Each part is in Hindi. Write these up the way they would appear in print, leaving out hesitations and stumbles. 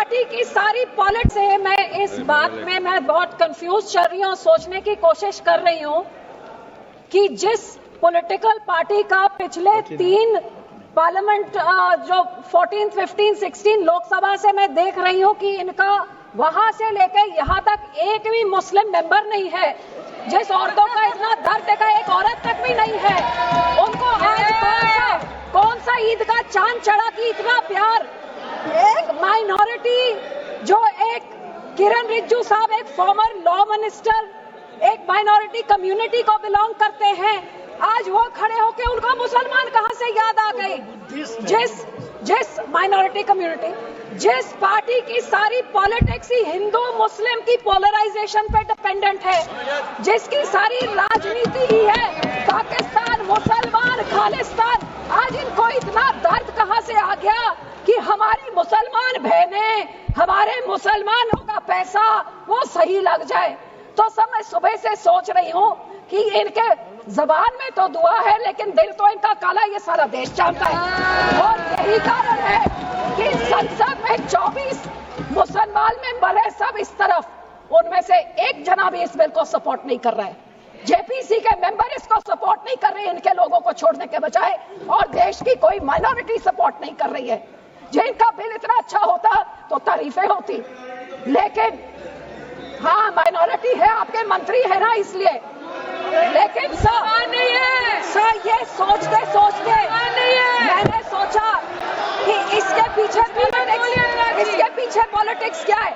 पार्टी की सारी पॉलिटिक्स है। मैं इस बात में मैं बहुत कंफ्यूज चल रही हूँ, सोचने की कोशिश कर रही हूँ कि जिस पॉलिटिकल पार्टी का पिछले 3 पार्लियामेंट जो 14, 15, 16 लोकसभा से मैं देख रही हूँ कि इनका वहां से लेकर यहाँ तक एक भी मुस्लिम मेंबर नहीं है। जिस औरतों का इतना दर्द देखा एक औरत तक भी नहीं है। उनको आज कौन सा ईद का चांद चढ़ा कि इतना प्यार। एक माइनॉरिटी जो एक किरण रिजिजू साहब एक फॉर्मर लॉ मिनिस्टर एक माइनॉरिटी कम्युनिटी को बिलोंग करते हैं, आज वो खड़े होके उनका मुसलमान कहां से याद आ गई। जिस माइनॉरिटी कम्युनिटी जिस पार्टी की सारी पॉलिटिक्स ही हिंदू मुस्लिम की पोलराइजेशन पे डिपेंडेंट है, जिसकी सारी राजनीति ही है पाकिस्तान मुसलमान खालिस्तान, आज इनको इतना दर्द कहां से आ गया कि हमारी मुसलमान बहनें हमारे मुसलमानों का पैसा वो सही लग जाए। तो सब मैं सुबह से सोच रही हूँ कि इनके जबान में तो दुआ है लेकिन दिल तो इनका काला, ये सारा देश जानता है। और यही कारण है कि संसद में 24 मुसलमान मेंबर है, सब इस तरफ, उनमें से एक जना भी इस बिल को सपोर्ट नहीं कर रहा है। जेपीसी के मेंबर इसको सपोर्ट नहीं कर रहे हैं, इनके लोगों को छोड़ने के बजाय, और देश की कोई माइनॉरिटी सपोर्ट नहीं कर रही है। जिनका बिल इतना अच्छा होता तो तारीफें होती, लेकिन हाँ माइनॉरिटी है, आपके मंत्री है ना इसलिए, लेकिन सर ये सोचते सोचते मैंने सोचा कि इसके पीछे पॉलिटिक्स क्या है।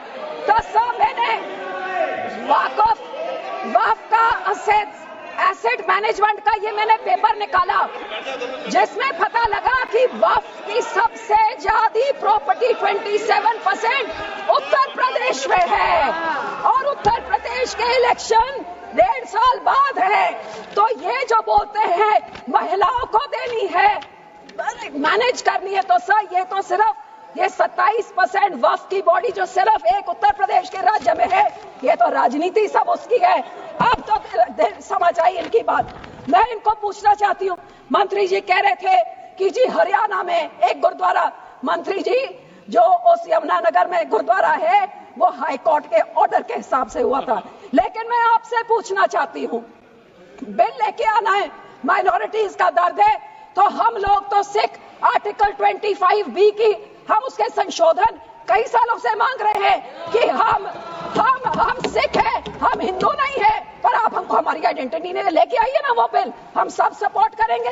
तो सर मैंने वक्फ का एसेट मैनेजमेंट का ये मैंने पेपर निकाला, जिसमें पता लगा कि वक्फ की सबसे ज्यादा प्रॉपर्टी 27% उत्तर प्रदेश में है, और उत्तर प्रदेश के इलेक्शन 1.5 साल बाद है। तो ये जो बोलते हैं महिलाओं को देनी है, मैनेज करनी है, तो सर ये तो सिर्फ ये 27% वक्फ की बॉडी जो सिर्फ एक उत्तर प्रदेश के राज्य में है, ये तो राजनीति सब उसकी है। अब तो समझ आई इनकी बात। मैं इनको पूछना चाहती हूँ, मंत्री जी कह रहे थे कि जी हरियाणा में एक गुरुद्वारा, मंत्री जी जो उस यमुनानगर में गुरुद्वारा है वो हाई कोर्ट के ऑर्डर के हिसाब से हुआ था, लेकिन मैं आपसे पूछना चाहती हूँ, बिल लेके आना है, माइनॉरिटीज का दर्द है, तो हम लोग तो सिख आर्टिकल 25B की हम उसके संशोधन कई सालों से मांग रहे हैं कि हम सिख हैं, हम हिंदू नहीं है, पर आप हमको हमारी आइडेंटिटी नहीं लेके आइए ना वो बिल, हम सब सपोर्ट करेंगे।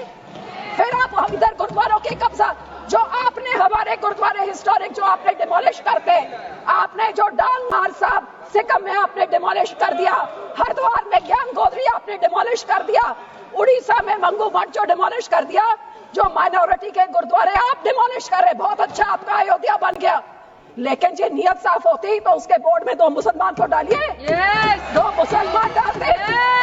फिर आप हम इधर गुरुद्वारों के कब्जा, जो आपने हमारे गुरुद्वारे हिस्टोरिक जो आपने डिमोलिश करते, आपने जो डांग मार साहब सिक्किम में आपने डिमोलिश कर दिया, हरिद्वार में ज्ञान गोदरी आपने डिमोलिश कर दिया, उड़ीसा में मंगू मठ जो डिमोलिश कर दिया, जो माइनॉरिटी के गुरुद्वारे आप डिमोलिश कर रहे, बहुत अच्छा आपका अयोध्या बन गया, लेकिन जो नियत साफ होती तो उसके बोर्ड में 2 मुसलमान को डालिए, 2 मुसलमान डालते,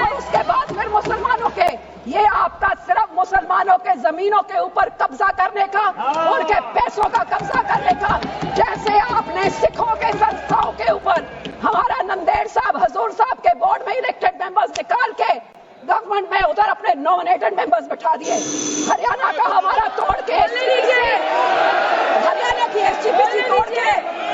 और उसके बाद फिर मुसलमानों के, ये आपका सिर्फ मुसलमानों के जमीनों के ऊपर कब्जा करने का, उनके पैसों का कब्जा करने का, जैसे आपने सिखों के संस्थाओं के ऊपर हमारा नंदेड़ साहब हजूर साहब के बोर्ड में इलेक्टेड मेंबर्स निकाल के गवर्नमेंट में उधर अपने नॉमिनेटेड मेंबर्स बिठा दिए, हरियाणा का हमारा तोड़ के हरियाणा की एसजीपीसी तोड़ के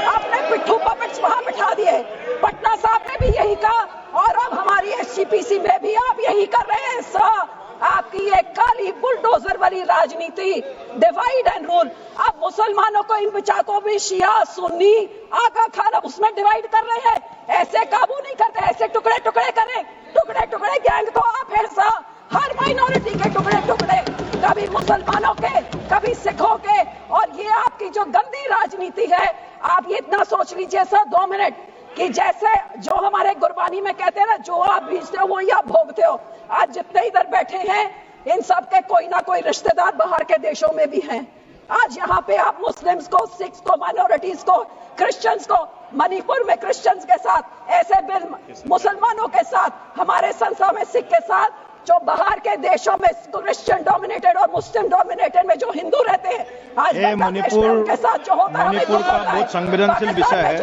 आपने पिट्ठू पपेट्स वहां बिठा दिए, पटना साहब ने भी यही कहा, और अब हमारी एसजीपीसी में भी आप यही कर रहे हैं। सर आपकी ये काली बुलडोजर वाली राजनीति, डिवाइड एंड रूल, अब मुसलमानों को इन बिचाकों भी शिया सुन्नी आका खान अब उसमें डिवाइड कर रहे हैं, ऐसे काबू नहीं करते, ऐसे टुकड़े टुकड़े करें, टुकड़े टुकड़े गैंग तो आप हैं सर, हर माइनॉरिटी के टुकड़े टुकड़े, कभी मुसलमानों के कभी सिखों के, और ये आपकी जो गंदी राजनीति है, आप ये इतना सोच लीजिए सर 2 मिनट कि जैसे जो हमारे गुरबानी में कहते हैं ना, जो आप बीजते हो वही आप भोगते हो। आज जितने इधर बैठे हैं इन सब के कोई ना कोई रिश्तेदार बाहर के देशों में भी हैं। आज यहाँ पे आप मुस्लिम्स को, सिख्स को, माइनॉरिटीज को, क्रिश्चियंस को, मणिपुर में क्रिश्चियंस के साथ ऐसे बिल, मुसलमानों के साथ, हमारे संस्था में सिख के साथ, जो बाहर के देशों में क्रिश्चियन डोमिनेटेड और मुस्लिम डोमिनेटेड में जो हिंदू रहते हैं, आज मणिपुर के साथ जो होता है, मणिपुर का बहुत संवेदनशील विषय है।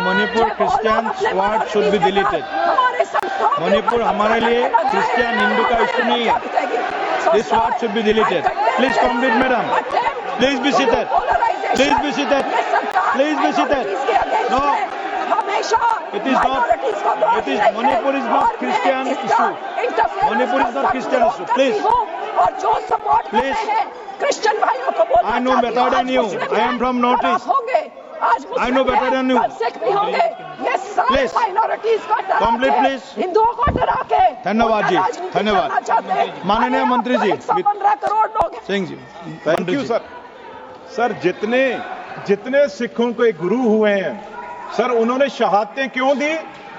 Manipur Christian word should be deleted. Manipur हमारे लिए क्रिश्चियन हिंदू का इश्यू नहीं है। This word should be deleted. Please complete madam. Please be seated. Please be seated. Please be seated. No. हमेशा It is not. It is Manipur is not Christian issue. Manipur is not Christian issue. Please. और जो सपोर्ट करते हैं क्रिश्चियन भाइयों को बोलना I know better than you. I am from Northeast. आज I know better than you. Sikh भी होंगे। ये सारे Please. माइनॉरिटीज को डरा Complete, के, please. हिंदुओं को डरा के धन्यवाद जी, उनका राजनीति धन्यवाद। करना चाहते हैं। माननीय मंत्री जी, 115 करोड़ लोग हैं। Singh ji, thank you sir. Sir जितने सिखों के गुरु हुए हैं सर, उन्होंने शहादतें क्यों दी?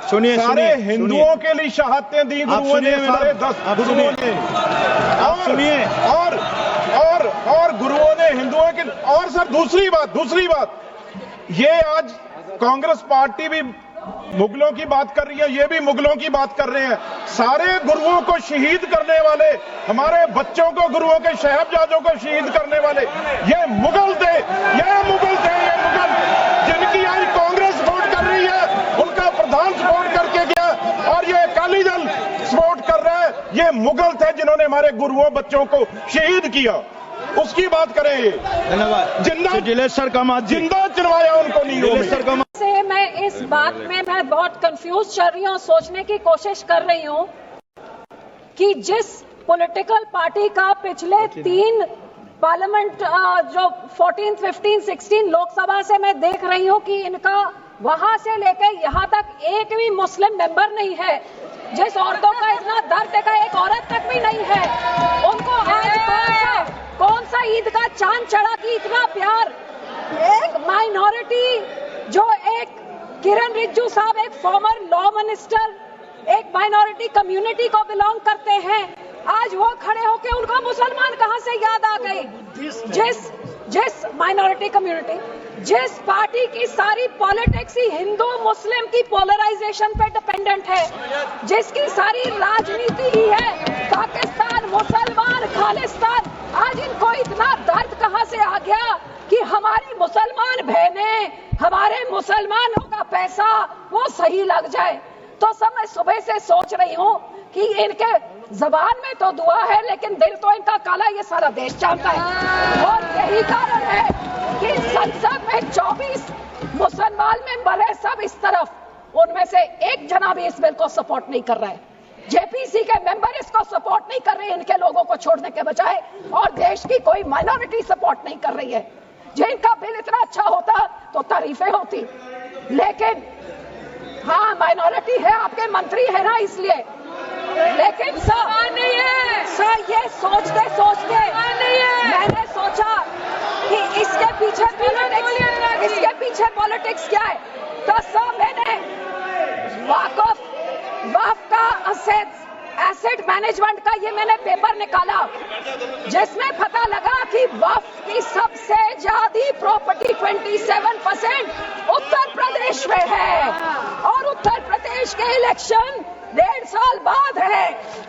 सुनिए सारे सुनिए हिंदुओं के लिए शहादतें दी गुरुओं ने, सुनिए सारे मैडम, 10 आप गुरुओं सुनिए। ने। आप सुनिए। और गुरुओं ने हिंदुओं के। और सर दूसरी बात, ये आज कांग्रेस पार्टी भी मुगलों की बात कर रही है, ये भी मुगलों की बात कर रहे हैं। सारे गुरुओं को शहीद करने वाले, हमारे बच्चों को, गुरुओं के साहिबजादों को शहीद करने वाले ये मुगल थे, जिनकी आज कांग्रेस सपोर्ट कर रही है, उनका प्रधान सपोर्ट करके गया और ये अकाली दल सपोर्ट कर रहा है। ये मुगल थे जिन्होंने हमारे गुरुओं बच्चों को शहीद किया, उसकी बात करें। धन्यवाद। जिलेश्वर कामत जी, जिंदा चलवाया उनको जिलेश्वर कामत से मैं इस बात में मैं बहुत कंफ्यूज चल रही हूँ, सोचने की कोशिश कर रही हूँ कि जिस पॉलिटिकल पार्टी का पिछले 3 पार्लियामेंट जो 14, 15, 16 लोकसभा से मैं देख रही हूँ कि इनका वहां से लेकर यहाँ तक एक भी मुस्लिम मेंबर नहीं है। जिस औरतों का इतना दर्द देखा एक औरत तक भी नहीं है, उनको आज कौन सा ईद का चांद चढ़ा कि इतना प्यार। एक माइनॉरिटी जो एक किरण रिजिजू साहब एक फॉर्मर लॉ मिनिस्टर एक माइनॉरिटी कम्युनिटी को बिलोंग करते हैं, आज वो खड़े होके उनको मुसलमान कहां से याद आ गए। जिस माइनॉरिटी कम्युनिटी, जिस पार्टी की सारी पॉलिटिक्स ही हिंदू मुस्लिम की पोलराइजेशन पे डिपेंडेंट है, जिसकी सारी राजनीति ही है पाकिस्तान, मुसलमान, खालिस्तान, आज इनको इतना दर्द कहां से आ गया कि हमारी मुसलमान बहनें, हमारे मुसलमानों का पैसा वो सही लग जाए। तो सब मैं सुबह से सोच रही हूँ कि इनके जबान में तो दुआ है लेकिन दिल तो इनका काला, ये सारा देश जानता है। और यही कारण है कि संसद में 24 मुसलमान मेंबर है, सब इस तरफ, उनमें से एक जना भी इस बिल को सपोर्ट नहीं कर रहा है। जेपीसी के मेंबर इसको सपोर्ट नहीं कर रहे, इनके लोगों को छोड़ने के बजाय, और देश की कोई माइनॉरिटी सपोर्ट नहीं कर रही है। जिनका बिल इतना अच्छा होता तो तारीफें होती, लेकिन हाँ माइनॉरिटी है, आपके मंत्री है ना इसलिए, लेकिन सर ये सोचते मैंने सोचा कि इसके पीछे पॉलिटिक्स क्या है। तो सर मैंने वक्फ का एसेट मैनेजमेंट का ये मैंने पेपर निकाला, जिसमें पता लगा कि वक्फ की सबसे ज्यादा प्रॉपर्टी 27% उत्तर प्रदेश में है, और उत्तर प्रदेश के इलेक्शन 1.5 साल बाद है।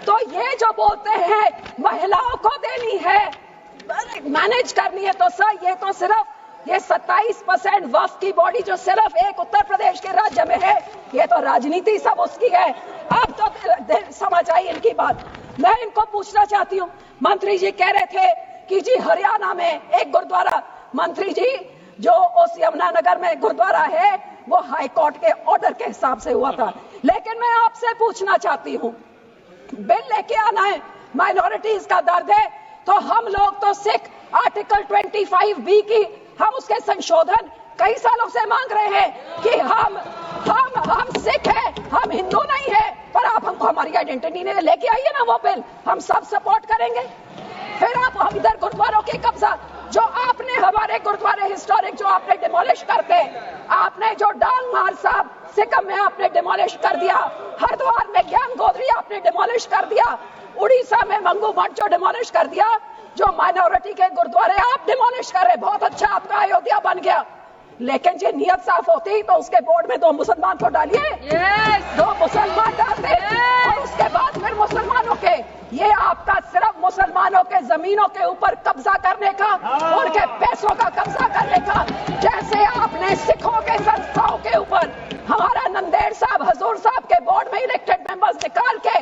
तो ये जो बोलते हैं महिलाओं को देनी है, मैनेज करनी है, तो सर ये तो सिर्फ ये 27% वक्फ की बॉडी जो सिर्फ एक उत्तर प्रदेश के राज्य में है, ये तो राजनीति सब उसकी है। अब तो समझ आई इनकी बात। मैं इनको पूछना चाहती हूँ, मंत्री जी कह रहे थे कि जी हरियाणा में एक गुरुद्वारा, मंत्री जी जो उस यमुनानगर में गुरुद्वारा है वो हाई कोर्ट के ऑर्डर के हिसाब से हुआ था, लेकिन मैं आपसे पूछना चाहती हूँ, बिल लेके आना है, माइनॉरिटीज का दर्द है, तो हम लोग तो सिख आर्टिकल 25B की हम उसके संशोधन कई सालों से मांग रहे हैं कि हम सिख हैं, हम हिंदू नहीं है, पर आप हमको हमारी आइडेंटिटी नहीं लेके आइए ना वो बिल, हम सब सपोर्ट करेंगे। फिर आप हम इधर गुरुद्वारों के कब्जा, जो आपने हमारे गुरुद्वारे हिस्टोरिक जो आपने डिमोलिश करते, आपने जो डांग मार साहब सिक्किम में आपने डिमोलिश कर दिया, हरिद्वार में ज्ञान गोधरी आपने डिमोलिश कर दिया, उड़ीसा में मंगू मठ जो डिमोलिश कर दिया, जो माइनॉरिटी के गुरुद्वारे आप डिमोलिश कर रहे, बहुत अच्छा आपका अयोध्या बन गया, लेकिन जो नियत साफ होती तो उसके बोर्ड में 2 मुसलमान को डालिए, 2 मुसलमान डालते, और उसके बाद फिर मुसलमानों के, ये आपका सिर्फ मुसलमानों के जमीनों के ऊपर कब्जा करने का, उनके पैसों का कब्जा करने का, जैसे आपने सिखों के संस्थाओं के ऊपर हमारा नंदेड़ साहब, हजूर साहब के बोर्ड में इलेक्टेड मेंबर्स निकाल के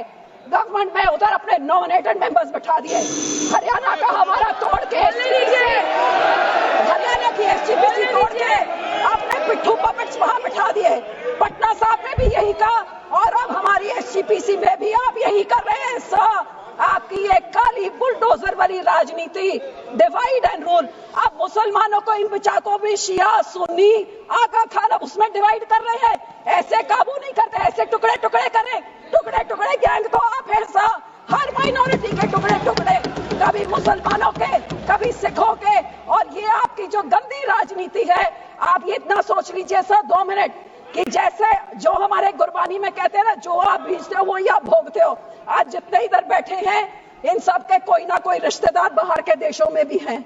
गवर्नमेंट में उधर अपने हमारे नॉमिनेटेड मेंबर्स बिठा दिए। हरियाणा का हमारा तोड़ के हरियाणा की एसजीपीसी तोड़ के आपने पिट्ठू पपेट्स वहां बिठा दिए। पटना साहब ने भी यही कहा और अब हमारी एसजीपीसी में भी आप यही कर रहे हैं। आपकी ये काली बुलडोजर वाली राजनीति, डिवाइड एंड रूल। आप मुसलमानों को इन बिचाकों में शिया सुन्नी आका खान उसमें डिवाइड कर रहे हैं। ऐसे काबू नहीं करते, ऐसे टुकड़े टुकड़े करें। टुकड़े टुकड़े गैंग तो आप हैं सा, हर माइनॉरिटी के टुकड़े टुकड़े, कभी मुसलमानों के कभी सिखों के। और ये आपकी जो गंदी राजनीति है, आप ये इतना सोच लीजिए सर 2 मिनट कि जैसे जो हमारे गुरबानी में कहते हैं ना, जो आप बीजते हो वही आप भोगते हो। आज जितने इधर बैठे हैं इन सब के कोई ना कोई रिश्तेदार बाहर के देशों में भी हैं।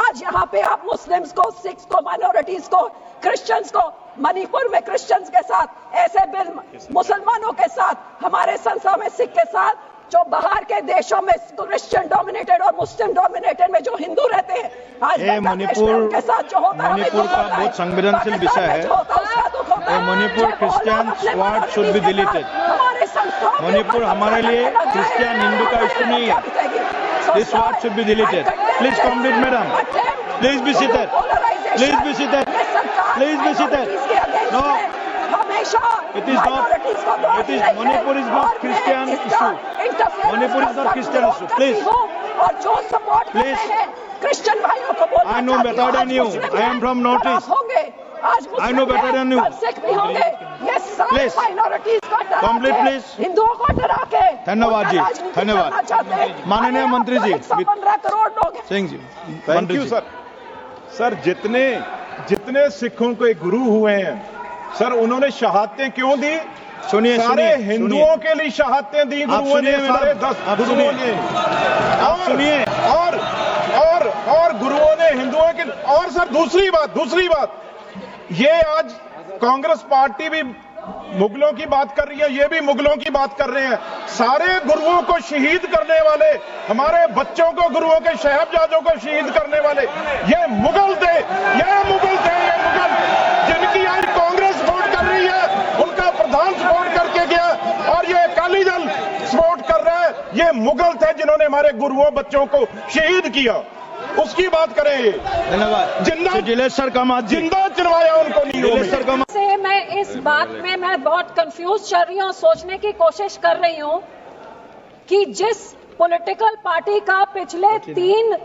आज यहाँ पे आप मुस्लिम्स को, सिख्स को, माइनॉरिटीज को, क्रिश्चियंस को, मणिपुर में क्रिश्चियंस के साथ ऐसे बिल मुसलमानों के साथ, हमारे संस्था में सिख के साथ, जो बाहर के देशों में क्रिश्चियन डोमिनेटेड और मुस्लिम डोमिनेटेड में जो हिंदू रहते हैं, आज मणिपुर के साथ जो होता है मणिपुर का बहुत संवेदनशील विषय है। Manipur Christian ward should be deleted. Manipur हमारे लिए क्रिश्चियन हिंदू का इश्यू नहीं है। This ward should be deleted. Please complete madam, please be seated, please be seated, please be seated. No, it is not, it is Manipur is not Christian issue. Manipur is not Christian issue. Please, और जो सपोर्ट please, क्रिश्चियन भाइयों को बोलना I know better than you. I am from Northeast. होंगे आज I know better than you. Sikh भी होंगे। ये सारे Please. माइनॉरिटीज को डरा Complete, के, please. हिंदुओं को डरा के धन्यवाद जी, धन्यवाद। माननीय मंत्री जी, 15 करोड़ लोग सिंह जी, थैंक मंत्री यू जी। सर। जितने सिखों के गुरु हुए हैं सर, उन्होंने शहादतें क्यों दी? सुनिए, सारे सुनिए, हिंदुओं के लिए शहादतें दी गुरुओं ने, सुनिए सारे मैडम, 10 आप गुरुओं सुनिए। ने। आप सुनिए। और गुरुओं ने हिंदुओं के। और सर दूसरी बात, ये आज कांग्रेस पार्टी भी मुगलों की बात कर रही है, ये भी मुगलों की बात कर रहे हैं। सारे गुरुओं को शहीद करने वाले, हमारे बच्चों को, गुरुओं के साहिबजादों को शहीद करने वाले ये मुगल थे, ये मुगल जिनकी आज कांग्रेस सपोर्ट कर रही है, उनका प्रधान सपोर्ट करके गया और ये अकाली दल सपोर्ट कर रहा है। ये मुगल थे जिन्होंने हमारे गुरुओं बच्चों को शहीद किया, उसकी बात करें। धन्यवाद। जिलेश्वर कामत जी, जिंदा चलवाया उनको जिलेश्वर कामत से मैं इस बात में मैं बहुत कंफ्यूज चल रही हूँ, सोचने की कोशिश कर रही हूँ कि जिस पॉलिटिकल पार्टी का पिछले 3